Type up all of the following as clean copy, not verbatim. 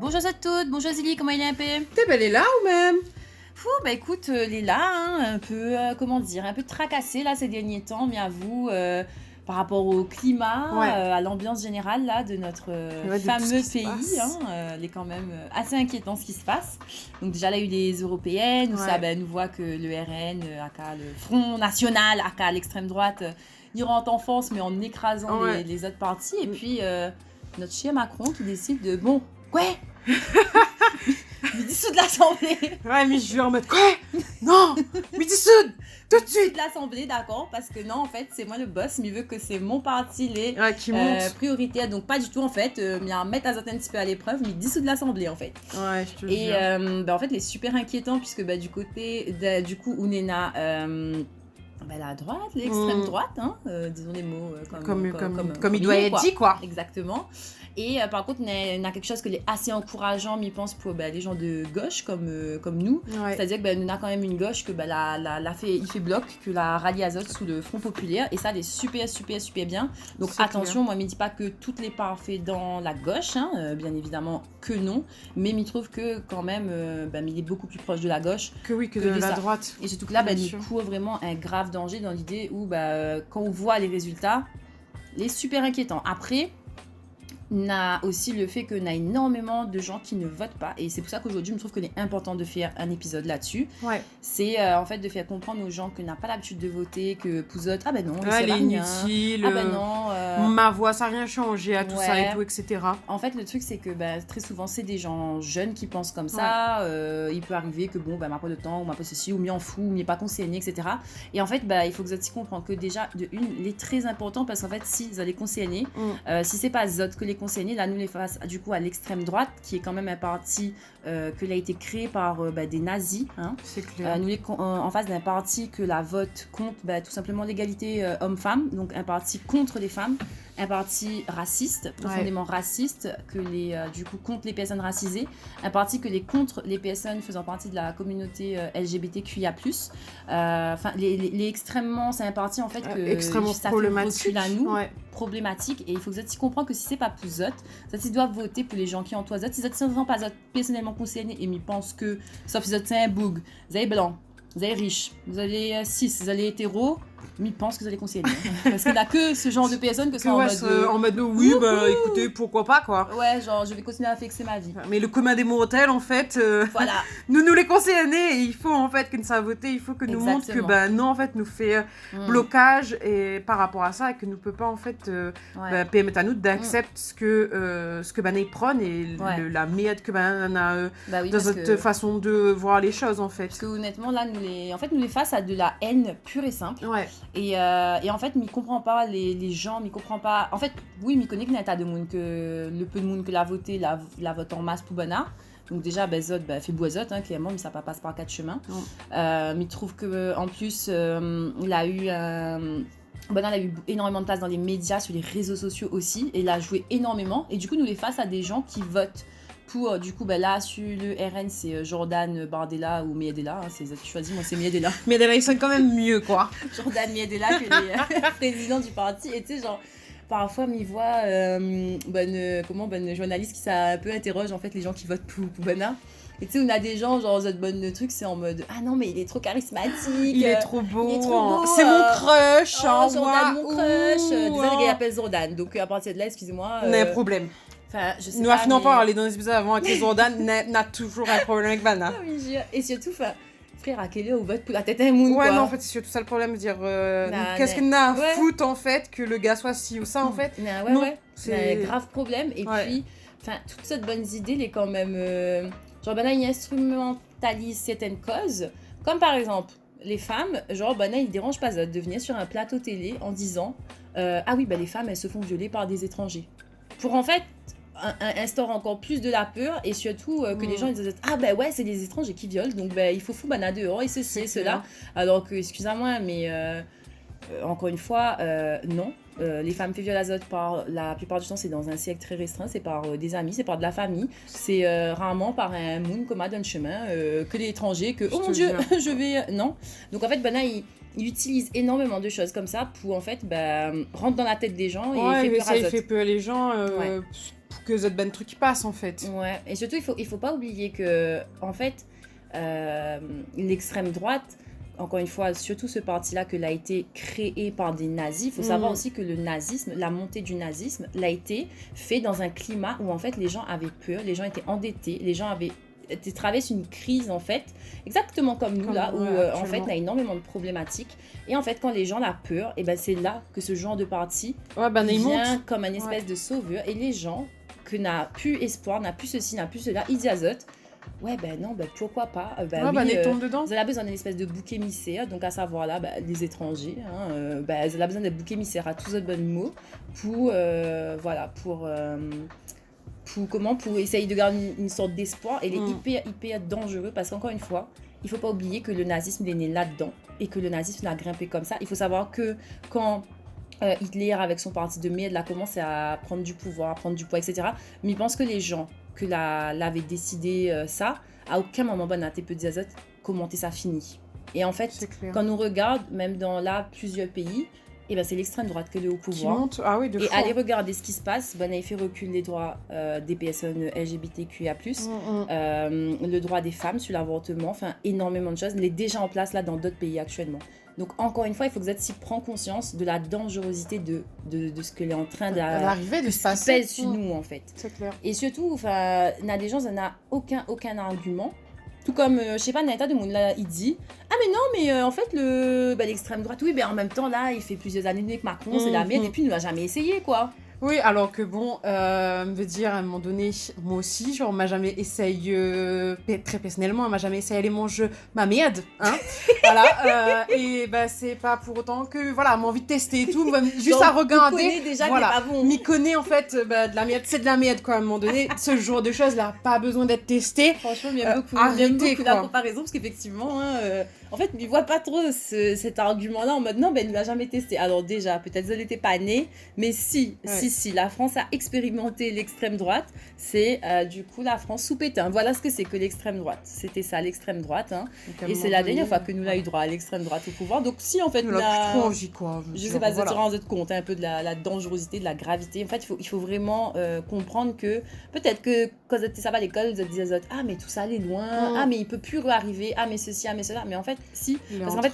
Bonjour à toutes, bonjour Zélie, comment il est un peu? Elle est là ou même? Fou, bah écoute, elle est là, hein, un peu, comment dire, un peu tracassée là ces derniers temps, mais avoue, par rapport au climat, Ouais. à l'ambiance générale là de notre Ouais, de tout fameux ce qui se pays, passe. il est quand même assez inquiétant ce qui se passe. Donc déjà là, il y a eu les européennes, où ça Ouais. ben, nous voit que le RN, aka le Front National, aka l'extrême droite, il rentre en force mais en écrasant Ouais. les autres partis. Et puis notre cher Macron qui décide de, bon, ouais il dissout de l'Assemblée. Ouais, mais je vais en mettre quoi? Non, mais dissoudre tout de suite. De l'Assemblée, d'accord, parce que non, en fait, c'est moi le boss, mais il veut que c'est mon parti les Qui monte. prioritaires, donc pas du tout en fait, mais à mettre Azot un petit peu à l'épreuve, mais dissout de l'Assemblée en fait. Ouais, je te Et jure. en fait, il est super inquiétant puisque du côté, du coup, Ounena, la droite, l'extrême droite, hein, disons les mots Comme il doit être dit, quoi. Exactement. Et par contre, on a quelque chose qui est assez encourageant, mais je pense, pour les gens de gauche comme nous. Ouais. C'est-à-dire que nous a quand même une gauche que il fait bloc, que la rallie Azot sous le Front Populaire. Et ça, elle est super, super, super bien. Donc C'est attention, clair. moi, je ne dis pas que toutes les parts fait dans la gauche, hein, bien évidemment que non. Mais je trouve que quand même, il est beaucoup plus proche de la gauche. Que oui, que de la ça. droite. Et surtout que là, Bien nous sûr. court vraiment un grave danger dans l'idée où, quand on voit les résultats, il est super inquiétant. Après, on a aussi le fait qu'on a énormément de gens qui ne votent pas. Et c'est pour ça qu'aujourd'hui, je me trouve qu'il est important de faire un épisode là-dessus. Ouais. C'est en fait de faire comprendre aux gens qu'on n'a pas l'habitude de voter, que pour autres, ah ben non, Elle c'est est inutile. Ah ben non. Ma voix, ça n'a rien changé à tout ça et tout, etc. En fait, le truc, c'est que très souvent, c'est des gens jeunes qui pensent comme ça. Il peut arriver que, bon, m'a pas de temps, ou m'a pas ceci, ou m'y en fout, ou m'y est pas concerné, etc. Et en fait, il faut que vous comprendre que déjà, de une, il est très important parce qu'en fait, si vous allez concerner, si c'est pas Zot que les concerner, là, nous les face du coup à l'extrême droite, qui est quand même un parti qui a été créé par des nazis. Hein. C'est clair. Nous les en face d'un parti que la vote contre tout simplement l'égalité homme-femme, donc un parti contre les femmes. Un parti raciste, profondément raciste, que du coup contre les personnes racisées, un parti que les contre les personnes faisant partie de la communauté LGBTQIA+. Les extrêmement, c'est un parti en fait que extrêmement ça problématique. fait recul à nous, Ouais. problématique, et il faut que Zot comprenne que si c'est pas pour Zot, ils doivent voter pour les gens qui entourent Zot. Si Zot ne sont pas Zot personnellement concernés et ils pensent que, sauf si Zot c'est un boug, vous avez blanc, vous avez riche, vous avez cis, vous avez hétéro, mais pense que vous allez concerner. Parce qu'il n'y a que ce genre de personnes que sont en mode oui, écoutez, pourquoi pas, quoi. Ouais, genre, je vais continuer à fixer ma vie. Mais le commun des mortels, en fait, voilà. nous les concernés, et il faut en fait que nous avons voté, il faut que nous montre que non, en fait, nous fait blocage et par rapport à ça, et que nous peut pas en fait permettre à nous d'accepter ce que ils prennent et la merde que on a dans notre façon de voir les choses, en fait. Parce que honnêtement, là, nous les face à de la haine pure et simple. Ouais. Et en fait, m'y comprend pas les gens, m'y comprend pas. En fait, oui, m'y connaît qu'il y a un tas de monde que le peu de monde que l'a voté, la vote en masse pour Bana. Donc déjà, Zot fait boisotte, hein, clairement, mais ça passe par 4 chemins. Mais il trouve que en plus, il a eu Bana a eu énormément de place dans les médias, sur les réseaux sociaux aussi, et il a joué énormément. Et du coup, nous les face à des gens qui votent. Pour, du coup, là, sur le RN, c'est Jordan Bardella ou Miedela, hein, c'est Zot qui choisit, moi c'est Miedela. Miedela, ils sont quand même mieux, quoi. Jordan Miedela, que les présidents du parti, et tu sais, genre, parfois, m'y voit bonne journaliste qui ça un peu interroge, en fait, les gens qui votent pour Bana. Et tu sais, on a des gens, genre, notre bonne truc, c'est en mode ah non, mais il est trop charismatique, il est trop beau, c'est mon crush, Jordan, mon crush. Désolé, il appelle Jordan, donc à partir de là, excusez-moi. On a un problème. Enfin, je sais nous pas, affinons pas aller dans les épisodes avant avec les Jordan, n'a toujours un problème avec Bana. Ah oui, et surtout, frère, à quelle heure on vote pour la tête à un moon, ouais, quoi. non, en fait, c'est surtout ça le problème, de dire qu'est-ce qu'on a à foutre, en fait, que le gars soit ci ou ça, en fait. C'est un grave problème. Et puis, toute cette bonne idée, elle est quand même... genre, Bana, il instrumentalise certaines causes, comme par exemple, les femmes, genre, Bana, il dérange pas Zot de venir sur un plateau télé en disant ah oui, les femmes, elles se font violer par des étrangers. Pour, en fait... instaure encore plus de la peur et surtout que les gens ils disent ah ouais c'est des étrangers qui violent donc il faut foutre Bana dehors et ceci et cela, alors que excusez-moi mais encore une fois non, les femmes fait viol à Zot par la plupart du temps c'est dans un cercle très restreint, c'est par des amis, c'est par de la famille, c'est rarement par un moon comme à d'un chemin que les étrangers que oh mon dieu je vais non, donc en fait Bana il utilise énormément de choses comme ça pour en fait rentre dans la tête des gens et il fait peur à les gens que cette bonne truc qui passe en fait. Ouais, et surtout il faut pas oublier que en fait l'extrême droite, encore une fois, surtout ce parti-là que l'a été créé par des nazis, il faut savoir aussi que le nazisme, la montée du nazisme l'a été fait dans un climat où en fait les gens avaient peur, les gens étaient endettés, les gens avaient traversent une crise en fait, exactement comme nous là, où en fait on a énormément de problématiques. Et en fait quand les gens ont peur, et ben c'est là que ce genre de parti vient comme une espèce de sauveur. Et les gens que n'a plus espoir, n'a plus ceci, n'a plus cela, ils disent ouais ben non, ben pourquoi pas, dedans. Vous avez besoin d'une espèce de bouc émissaire, donc à savoir là les étrangers, vous avez besoin d'un bouc émissaire à tous autres bonnes mots pour pour essayer de garder une sorte d'espoir. Et il est hyper dangereux parce qu'encore une fois, il faut pas oublier que le nazisme il est né là-dedans et que le nazisme a grimpé comme ça. Il faut savoir que quand Hitler avec son parti de merde a commencé à prendre du pouvoir, à prendre du poids, etc. Mais il pense que les gens que l'avaient décidé ça, à aucun moment bon, peut dire comment ça finit. Et en fait, quand on regarde, même dans là plusieurs pays, et ben c'est l'extrême droite qui est au pouvoir. Qui monte, et allez regarder ce qui se passe. Ben, il fait reculer les droits des personnes LGBTQIA+, le droit des femmes sur l'avortement, enfin énormément de choses. Il est déjà en place là dans d'autres pays actuellement. Donc encore une fois, il faut que vous prenne conscience de la dangerosité de ce que est en train d'arriver, de se passer. Ce qui pèse sur nous en fait. C'est clair. Et surtout, enfin, il y a des gens, ça n'a aucun argument. Tout comme, je sais pas, Nata de Monde, là, il dit « Ah mais non, mais en fait, l'extrême droite, oui, en même temps, là, il fait plusieurs années que Macron, c'est la merde, et puis il ne l'a jamais essayé, quoi. » Oui, alors que bon, veut dire, à un moment donné, moi aussi, genre, on m'a jamais essayé, très personnellement, on m'a jamais essayé aller manger ma merde, hein, voilà, et bah, c'est pas pour autant que, voilà, m'a envie de tester et tout, juste donc, à regarder, déjà voilà, bon. m'y connaît, en fait, de la merde, c'est de la merde, quoi, à un moment donné, ce genre de choses, là, pas besoin d'être testé. Franchement, il y a beaucoup la comparaison, parce qu'effectivement, en fait, il voit pas trop cet argument-là en mode, non, il ne l'a jamais testé. Alors déjà, peut-être qu'elle n'était pas née, mais si, la France a expérimenté l'extrême droite, c'est du coup la France sous Pétain. Voilà ce que c'est que l'extrême droite. C'était ça, l'extrême droite. Hein. Et c'est la dernière fois que nous avons eu droit à l'extrême droite au pouvoir. Donc si en fait nous a plus trop envie, quoi. Je sais pas, vous vous rendez compte un peu de la dangerosité, de la gravité. En fait, il faut vraiment comprendre que peut-être que quand ça va à l'école, vous dites ah mais tout ça allait loin, ah mais il peut plus arriver, ah mais ceci, ah mais cela. Mais en fait, si, parce qu'en fait,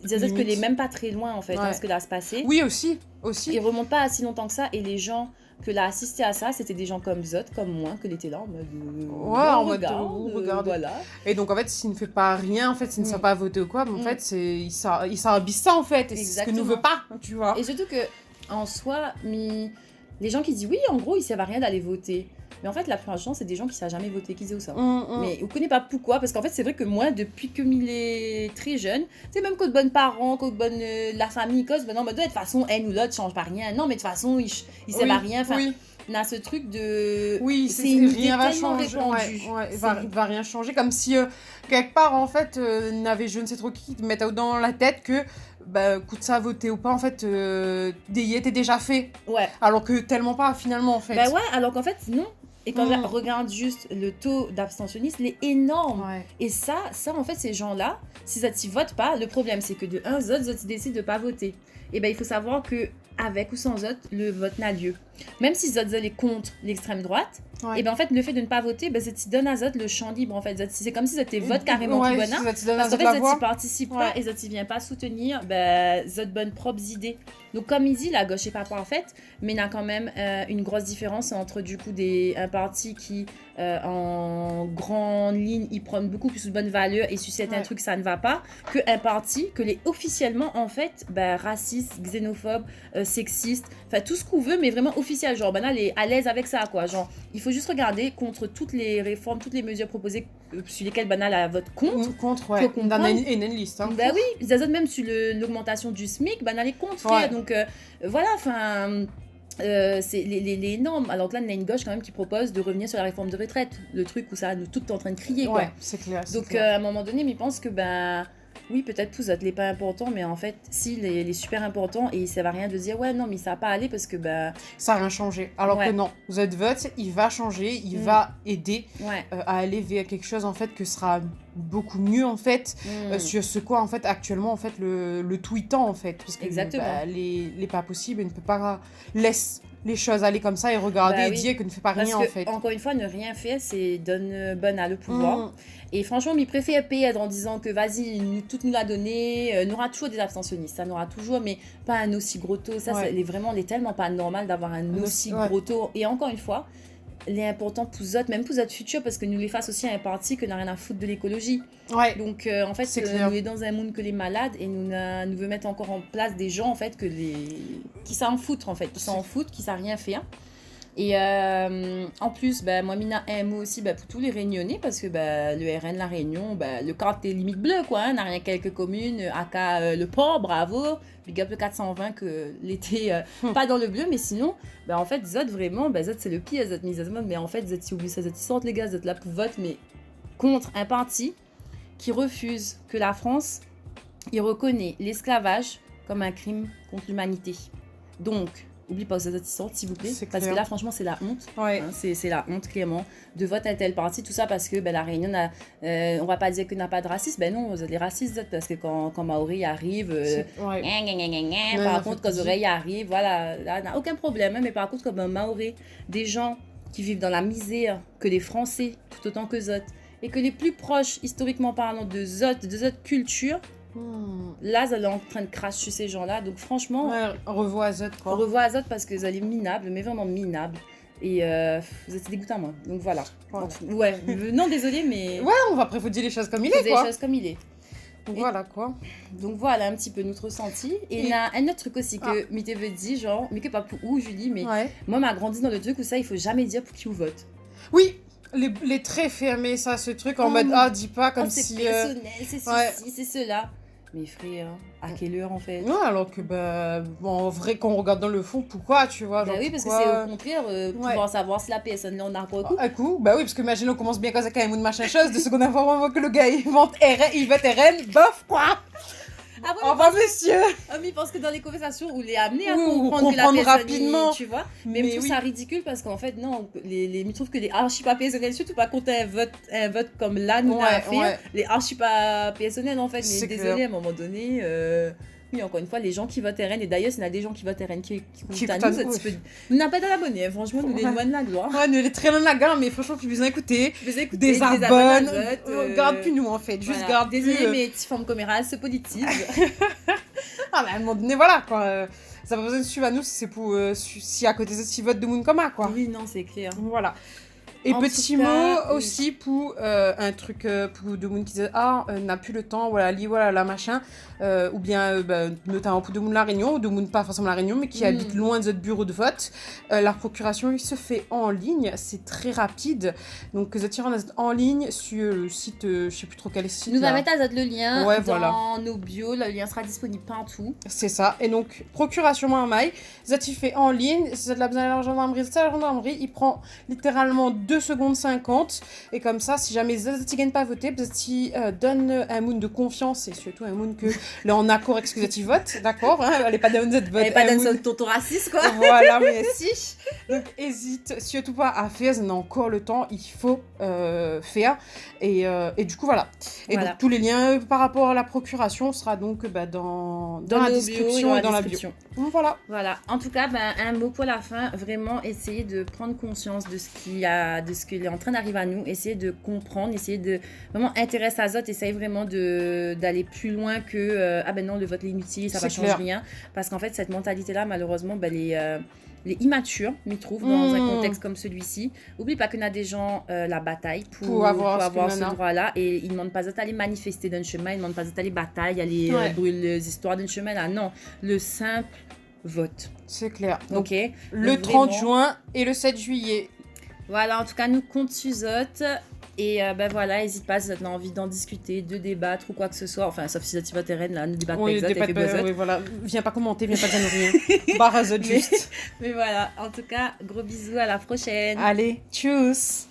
c'est-à-dire que n'est même pas très loin en fait, ce que là se passait. Oui, aussi. Il remonte pas à si longtemps que ça, et les gens que l'a assisté à ça, c'était des gens comme Zot, comme moi, que l'étaient là en mode regarde. Voilà. Et donc en fait, s'il ne fait pas rien, en fait, s'il ne soit pas voté ou quoi, en fait, il s'habille ça en fait, et c'est ce que nous veut pas, tu vois. Et surtout que en soi, les gens qui disent oui, en gros, il ne sert à rien d'aller voter. Mais en fait, la plupart du temps, c'est des gens qui ne savent jamais voter, qui disent ça. Mais on ne connaît pas pourquoi, parce qu'en fait, c'est vrai que moi, depuis que il est très jeune, tu sais, même qu'aux bonnes parents, qu'aux bonnes la famille, non, mais de toute façon, elle ou l'autre ne change pas rien. Non, mais de toute façon, il ne sert à rien. Enfin, on a ce truc de... Oui, c'est rien va changer. Il va rien changer. Comme si, quelque part, en fait, n'avait je ne sais trop qui mettre dans la tête que coûte ça voter ou pas, en fait, des était déjà fait. Ouais. Alors que tellement pas, finalement, en fait. Bah ouais, alors qu'en fait, non. Et quand on regarde juste le taux d'abstentionnisme, il est énorme. Ouais. Et ça, en fait, ces gens-là, si ça ne votent pas, le problème, c'est que de un, ils décident de ne pas voter. Et il faut savoir que avec ou sans vote, le vote n'a lieu. Même si Zot est contre l'extrême droite, et en fait, le fait de ne pas voter, c'est qui donne à Zot le champ libre. En fait, c'est comme si c'était vote carrément qui bonne. Parce qu'en fait, Zot ne participe pas et Zot ne vient pas soutenir Zot bonne propres idées. Donc, comme il dit, la gauche n'est pas parfaite, mais il y a quand même une grosse différence entre du coup un parti qui, en grande ligne, il prend beaucoup plus de bonnes valeurs et sur certains trucs, ça ne va pas, qu'un parti que les officiellement, en fait, raciste, xénophobe, sexiste, enfin tout ce qu'on veut, mais vraiment officiel. Genre, là, elle est à l'aise avec ça, quoi. Genre, il faut juste regarder contre toutes les réformes, toutes les mesures proposées sur lesquelles elle a vote contre. Contre, ouais. Il y en a une liste. Hein. Oui, les autres, même sur l'augmentation du SMIC, elle est contre, frère. Donc, voilà, enfin... c'est les normes. Alors que là, on a une gauche quand même qui propose de revenir sur la réforme de retraite. Le truc où ça nous tout en train de crier, quoi. Ouais, c'est clair. Donc, à un moment donné, ils pensent que, oui, peut-être pour ça n'est pas important, mais en fait, si, il est super important et ça va rien de dire, ouais, non, mais ça va pas aller parce que, ça n'a rien changé. Alors que non, votre vote, il va changer, il va aider à aller vers quelque chose, en fait, que sera beaucoup mieux, en fait, sur ce quoi, en fait, actuellement, en fait, le tweetant, en fait. Parce que, exactement. Les pas possibles, il ne peut pas laisse les choses aller comme ça et regarder et dire que ne fait pas rien en fait. Encore une fois, ne rien faire, c'est donner bonne à le pouvoir. Et franchement, je préfère payer en disant que vas-y, tout nous l'a donné. Nous aura toujours des abstentionnistes, ça n'aura toujours, mais pas un aussi gros taux. Ça, c'est vraiment tellement pas normal d'avoir un aussi gros taux. Et encore une fois, l'important pour eux, même pour notre futur, parce que nous les fasse aussi un parti que n'a rien à foutre de l'écologie. Donc en fait, nous sommes dans un monde que les malades et nous veut mettre encore en place des gens en fait qui s'en foutent en fait, qui s'en foutent, qui savent rien faire. Et en plus, moi, Mina, un mot aussi pour tous les Réunionnais, parce que le RN, la Réunion, le cadre est limite bleu, quoi. Hein, n'a rien quelques communes, aka le port, bravo. Big up le 420 que l'été, pas dans le bleu, mais sinon, en fait, Zot, vraiment, Zot, c'est le pire, Zot, mise à mais en fait, Zot, si vous oubliez ça, Zot, ils sortent les gars, Zot, là pour vote, mais contre un parti qui refuse que la France, il reconnaît l'esclavage comme un crime contre l'humanité. Donc, oublie pas aux sortes, s'il vous plaît, parce que là, franchement, c'est la honte. Hein, c'est la honte, clairement, de voter un tel parti, tout ça parce que la Réunion, on va pas dire qu'il n'y a pas de racisme. Ben non, vous êtes les racistes, parce que quand Maori arrive, par contre, quand Zoré arrive, voilà, là, n'a aucun problème. Hein, mais par contre, comme un Maori, des gens qui vivent dans la misère, que les Français, tout autant que Zot, et que les plus proches, historiquement parlant, de Zot culture, là, elle est en train de cracher sur ces gens-là. Donc, franchement, on revoit Azot, quoi. On revoit Azot parce que elle est minable, mais vraiment minable. Et vous êtes dégoûtant, moi. Donc, voilà. Non, désolé, mais. Ouais, on va après vous dire les choses comme il est, quoi. Les choses comme il est. Donc, voilà, quoi. Donc, voilà un petit peu notre ressenti. Et il y a un autre truc aussi que Mité veut dire, genre, mais que pas pour où, Julie, mais moi, m'a grandi dans le truc où ça, il faut jamais dire pour qui vous vote. Oui! Les traits fermés, ça, ce truc en mode, dis pas comme si... C'est personnel, c'est ceci, c'est cela. Mais frère, à quelle heure en fait? Ouais, alors que, en vrai, quand on regarde dans le fond, pourquoi, tu vois? Genre, oui, parce que c'est au contraire, pouvoir savoir si la personne là, on a quoi coup. À coup, oui, parce que imagine, on commence bien comme ça, quand même, une machin chose, de seconde information que le gars, il vote RN, bof, quoi! Ah ouais, au revoir, monsieur! Mais parce que dans les conversations, on les a amenés à comprendre que la personne rapidement. Tu vois? Mais je trouve ça ridicule parce qu'en fait, non, je trouve que les archi pas personnels, surtout pas quand un vote comme là, nous a fait, les archi pas personnels en fait. Mais désolé, à un moment donné. Oui, encore une fois, les gens qui votent RN, et d'ailleurs, s'il y a des gens qui votent RN qui écoutent à nous, nous n'a pas d'abonnés, hein, franchement, nous les loin de la gloire. Ouais, nous les très loin de la gloire, mais franchement, plus besoin d'écouter, des abonnes, garde plus nous en fait, juste garde plus. Désolé, mais petite forme commérale, c'est politique. À un moment donné, voilà, quoi. Ça n'a pas besoin de suivre à nous si c'est pour, si à côté de ça, vote de Moon Coma, quoi. Oui, non, c'est clair. Voilà. Et en petit mot aussi pour un truc pour Demoun qui disait n'a plus le temps, voilà, la machin, ou bien notamment pour Demoun la Réunion, ou Demoun pas forcément la Réunion, mais qui habite loin de notre bureau de vote. La procuration, il se fait en ligne, c'est très rapide. Donc, vous êtes en ligne sur le site, je sais plus trop quel site. Nous allons mettre à le lien dans nos bios, le lien sera disponible partout. C'est ça. Et donc, procuration en maille, vous êtes fait en ligne, si vous avez besoin de la gendarmerie, il prend littéralement 2 secondes 50 et comme ça si jamais vous ne gagnent pas voter vous donne un moon de confiance et surtout un moon que là en accord avec ce que vous vote, d'accord, hein, elle n'est pas dans votre vote, elle n'est pas dans ton raciste quoi. Voilà, mais si, donc hésite surtout pas à faire, on a encore le temps, il faut faire et du coup voilà. Et donc tous les liens par rapport à la procuration sera donc dans la description et dans la bio. Voilà. En tout cas, un mot pour la fin, vraiment essayer de prendre conscience de ce qu'il est en train d'arriver à nous, essayer de comprendre, essayer de vraiment intéresser à Zot, essayer vraiment d'aller plus loin que non, le vote est inutile, ça va changer rien, parce qu'en fait cette mentalité là malheureusement les immatures, je trouve, dans un contexte comme celui-ci. Oublie pas qu'on a des gens la bataille pour avoir ce droit-là, et ils ne demandent pas d'aller manifester d'un chemin, ils ne demandent pas d'aller bataille, aller brûler les histoires d'un chemin, là, non. Le simple vote. C'est clair. Donc, le 30 juin et le 7 juillet. Voilà, en tout cas, nous compte sur Zot. Et voilà, n'hésite pas si tu as envie d'en discuter, de débattre ou quoi que ce soit. Enfin, sauf si tu vas terrain, là, ne débatte pas avec Zot. Oui, voilà. Viens pas commenter, viens pas dire rien. Barre à Zot juste. Mais voilà, en tout cas, gros bisous, à la prochaine. Allez, tchuss.